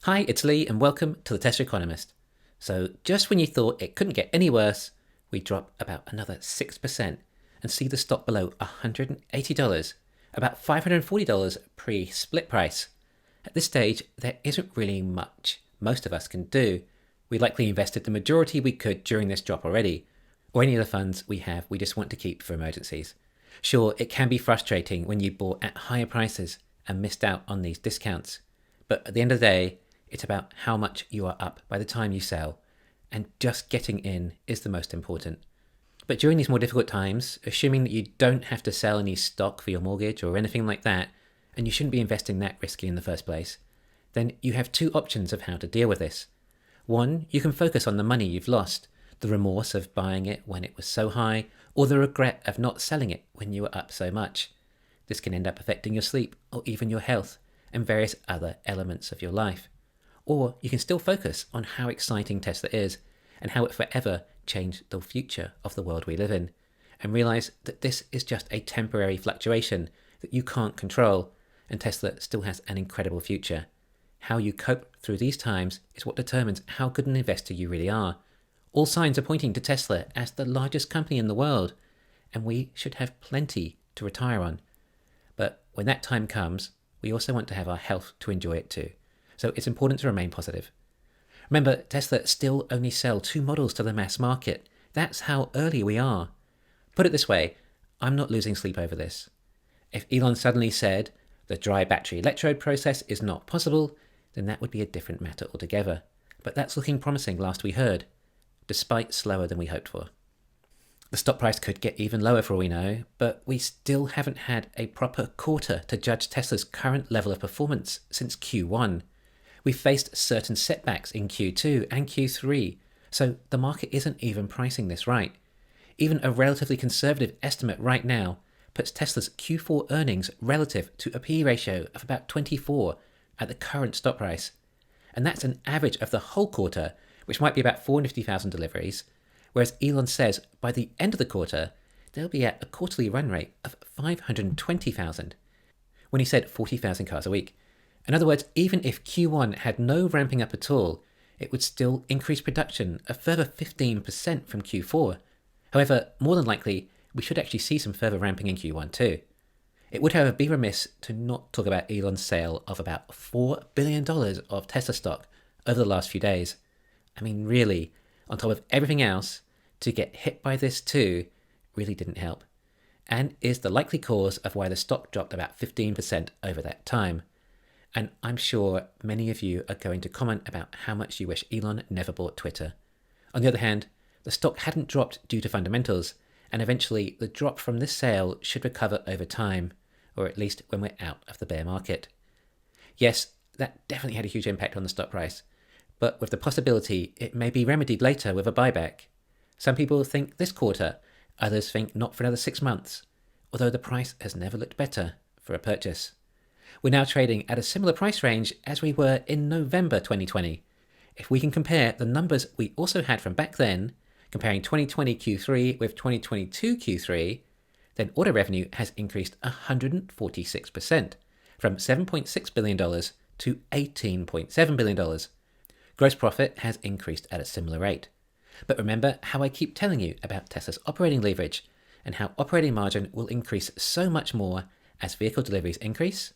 Hi, it's Lee and welcome to the Tesla Economist. So just when you thought it couldn't get any worse, we drop about another 6% and see the stock below $180, about $540 pre-split price. At this stage, there isn't really much most of us can do. We likely invested the majority we could during this drop already, or any of the funds we have we just want to keep for emergencies. Sure, it can be frustrating when you bought at higher prices and missed out on these discounts, but at the end of the day, it's about how much you are up by the time you sell, and just getting in is the most important. But during these more difficult times, assuming that you don't have to sell any stock for your mortgage or anything like that, and you shouldn't be investing that risky in the first place, then you have two options of how to deal with this. One, you can focus on the money you've lost, the remorse of buying it when it was so high, or the regret of not selling it when you were up so much. This can end up affecting your sleep or even your health and various other elements of your life. Or you can still focus on how exciting Tesla is and how it forever changed the future of the world we live in, and realize that this is just a temporary fluctuation that you can't control, and Tesla still has an incredible future. How you cope through these times is what determines how good an investor you really are. All signs are pointing to Tesla as the largest company in the world, and we should have plenty to retire on. But when that time comes, we also want to have our health to enjoy it too. So it's important to remain positive. Remember, Tesla still only sell 2 models to the mass market. That's how early we are. Put it this way, I'm not losing sleep over this. If Elon suddenly said the dry battery electrode process is not possible, then that would be a different matter altogether. But that's looking promising last we heard, despite slower than we hoped for. The stock price could get even lower for all we know, but we still haven't had a proper quarter to judge Tesla's current level of performance since Q1. We've faced certain setbacks in Q2 and Q3, so the market isn't even pricing this right. Even a relatively conservative estimate right now puts Tesla's Q4 earnings relative to a P/E ratio of about 24 at the current stock price. And that's an average of the whole quarter, which might be about 450,000 deliveries, whereas Elon says by the end of the quarter, they'll be at a quarterly run rate of 520,000, when he said 40,000 cars a week. In other words, even if Q1 had no ramping up at all, it would still increase production a further 15% from Q4. However, more than likely, we should actually see some further ramping in Q1 too. It would, however, be remiss to not talk about Elon's sale of about $4 billion of Tesla stock over the last few days. I mean, really, on top of everything else, to get hit by this too really didn't help, and is the likely cause of why the stock dropped about 15% over that time. And I'm sure many of you are going to comment about how much you wish Elon never bought Twitter. On the other hand, the stock hadn't dropped due to fundamentals, and eventually the drop from this sale should recover over time, or at least when we're out of the bear market. Yes, that definitely had a huge impact on the stock price, but with the possibility it may be remedied later with a buyback. Some people think this quarter, others think not for another 6 months, although the price has never looked better for a purchase. We're now trading at a similar price range as we were in November 2020. If we can compare the numbers we also had from back then, comparing 2020 Q3 with 2022 Q3, then auto revenue has increased 146%, from $7.6 billion to $18.7 billion. Gross profit has increased at a similar rate. But remember how I keep telling you about Tesla's operating leverage and how operating margin will increase so much more as vehicle deliveries increase?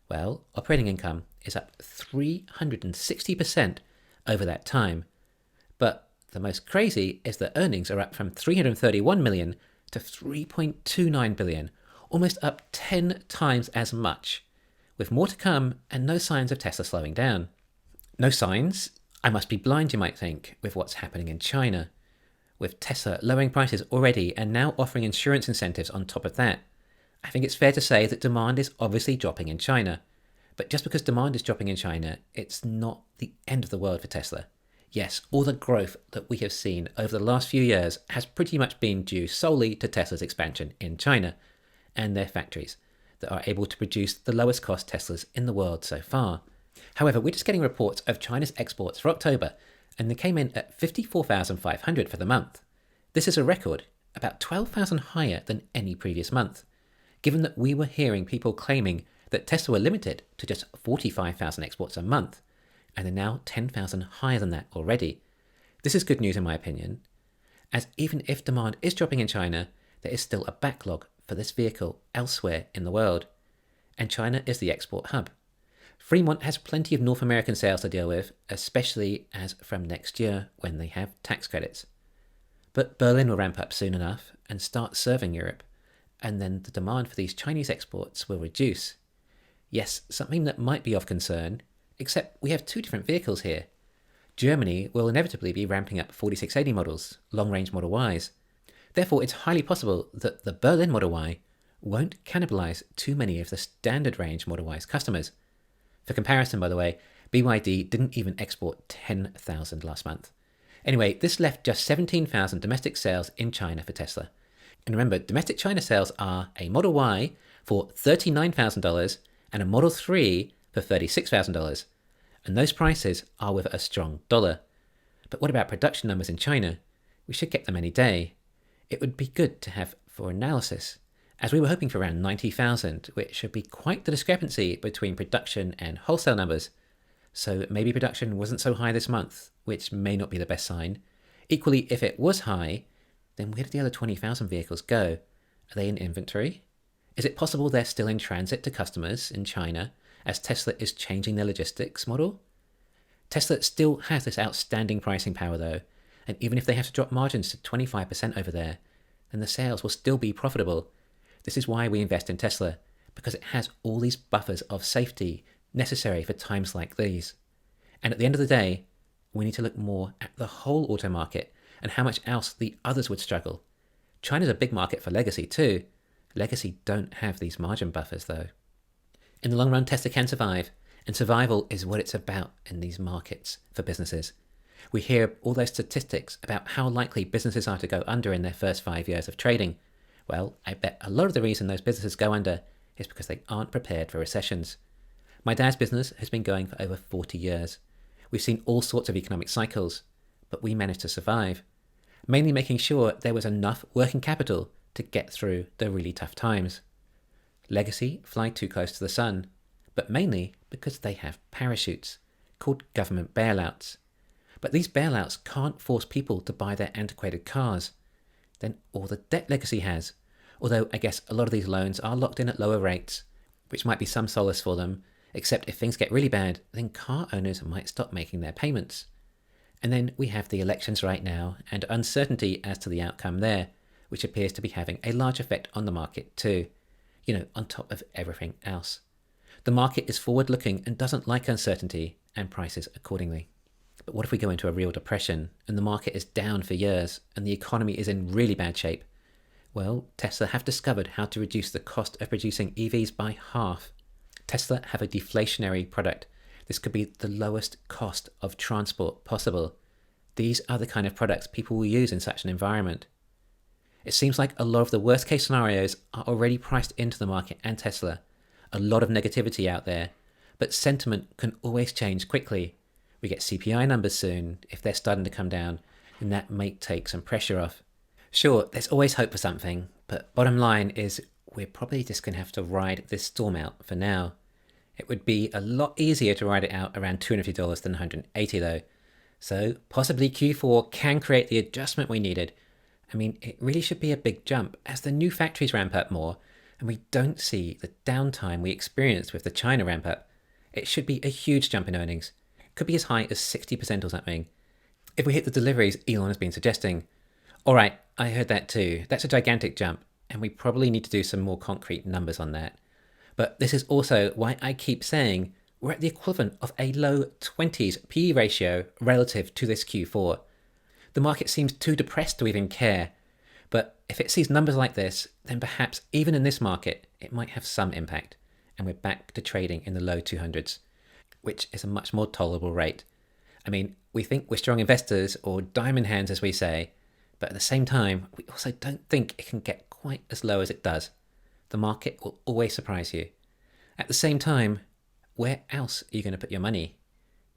Well, operating income is up 360% over that time. But the most crazy is that earnings are up from $331 million to $3.29 billion, almost up 10 times as much, with more to come and no signs of Tesla slowing down. No signs? I must be blind, you might think, with what's happening in China, with Tesla lowering prices already and now offering insurance incentives on top of that. I think it's fair to say that demand is obviously dropping in China. But just because demand is dropping in China, it's not the end of the world for Tesla. Yes, all the growth that we have seen over the last few years has pretty much been due solely to Tesla's expansion in China and their factories that are able to produce the lowest cost Teslas in the world so far. However, we're just getting reports of China's exports for October, and they came in at 54,500 for the month. This is a record, about 12,000 higher than any previous month, given that we were hearing people claiming that Tesla were limited to just 45,000 exports a month. and they're now 10,000 higher than that already. This is good news in my opinion, as even if demand is dropping in China, there is still a backlog for this vehicle elsewhere in the world, and China is the export hub. Fremont has plenty of North American sales to deal with, especially as from next year when they have tax credits. But Berlin will ramp up soon enough and start serving Europe, and then the demand for these Chinese exports will reduce. Yes, something that might be of concern, except we have two different vehicles here. Germany will inevitably be ramping up 4680 models, long-range Model Ys. Therefore, it's highly possible that the Berlin Model Y won't cannibalize too many of the standard range Model Y's customers. For comparison, by the way, BYD didn't even export 10,000 last month. Anyway, this left just 17,000 domestic sales in China for Tesla. And remember, domestic China sales are a Model Y for $39,000 and a Model 3 for $36,000. And those prices are with a strong dollar. But what about production numbers in China? We should get them any day. It would be good to have for analysis, as we were hoping for around 90,000, which should be quite the discrepancy between production and wholesale numbers. So maybe production wasn't so high this month, which may not be the best sign. Equally, if it was high, then where did the other 20,000 vehicles go? Are they in inventory? Is it possible they're still in transit to customers in China as Tesla is changing their logistics model? Tesla still has this outstanding pricing power though, and even if they have to drop margins to 25% over there, then the sales will still be profitable. This is why we invest in Tesla, because it has all these buffers of safety necessary for times like these. And at the end of the day, we need to look more at the whole auto market and how much else the others would struggle. China's a big market for legacy too. Legacy don't have these margin buffers though. In the long run, Tesla can survive, and survival is what it's about in these markets for businesses. We hear all those statistics about how likely businesses are to go under in their first 5 years of trading. Well, I bet a lot of the reason those businesses go under is because they aren't prepared for recessions. My dad's business has been going for over 40 years. We've seen all sorts of economic cycles, but we managed to survive, mainly making sure there was enough working capital to get through the really tough times. Legacy fly too close to the sun, but mainly because they have parachutes, called government bailouts. But these bailouts can't force people to buy their antiquated cars. Then all the debt Legacy has, although I guess a lot of these loans are locked in at lower rates, which might be some solace for them, except if things get really bad, then car owners might stop making their payments. And then we have the elections right now, and uncertainty as to the outcome there, which appears to be having a large effect on the market too, on top of everything else. The market is forward-looking and doesn't like uncertainty, and prices accordingly. But what if we go into a real depression, and the market is down for years, and the economy is in really bad shape? Well, Tesla have discovered how to reduce the cost of producing EVs by half. Tesla have a deflationary product. This could be the lowest cost of transport possible. These are the kind of products people will use in such an environment. It seems like a lot of the worst case scenarios are already priced into the market and Tesla. A lot of negativity out there, but sentiment can always change quickly. We get CPI numbers soon. If they're starting to come down, then that may take some pressure off. Sure, there's always hope for something, but bottom line is we're probably just going to have to ride this storm out for now. It would be a lot easier to ride it out around $250 than $180 though. So possibly Q4 can create the adjustment we needed. I mean, it really should be a big jump as the new factories ramp up more, and we don't see the downtime we experienced with the China ramp up. It should be a huge jump in earnings. Could be as high as 60% or something, if we hit the deliveries Elon has been suggesting. Alright, I heard that too. That's a gigantic jump, and we probably need to do some more concrete numbers on that. But this is also why I keep saying we're at the equivalent of a low 20s PE ratio relative to this Q4. The market seems too depressed to even care, but if it sees numbers like this, then perhaps even in this market, it might have some impact, and we're back to trading in the low 200s, which is a much more tolerable rate. I mean, we think we're strong investors, or diamond hands as we say, but at the same time, we also don't think it can get quite as low as it does. The market will always surprise you. At the same time, where else are you going to put your money?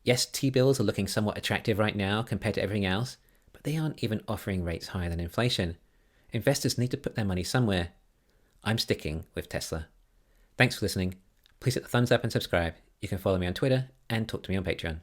Yes, T-bills are looking somewhat attractive right now compared to everything else, but they aren't even offering rates higher than inflation. Investors need to put their money somewhere. I'm sticking with Tesla. Thanks for listening. Please hit the thumbs up and subscribe. You can follow me on Twitter and talk to me on Patreon.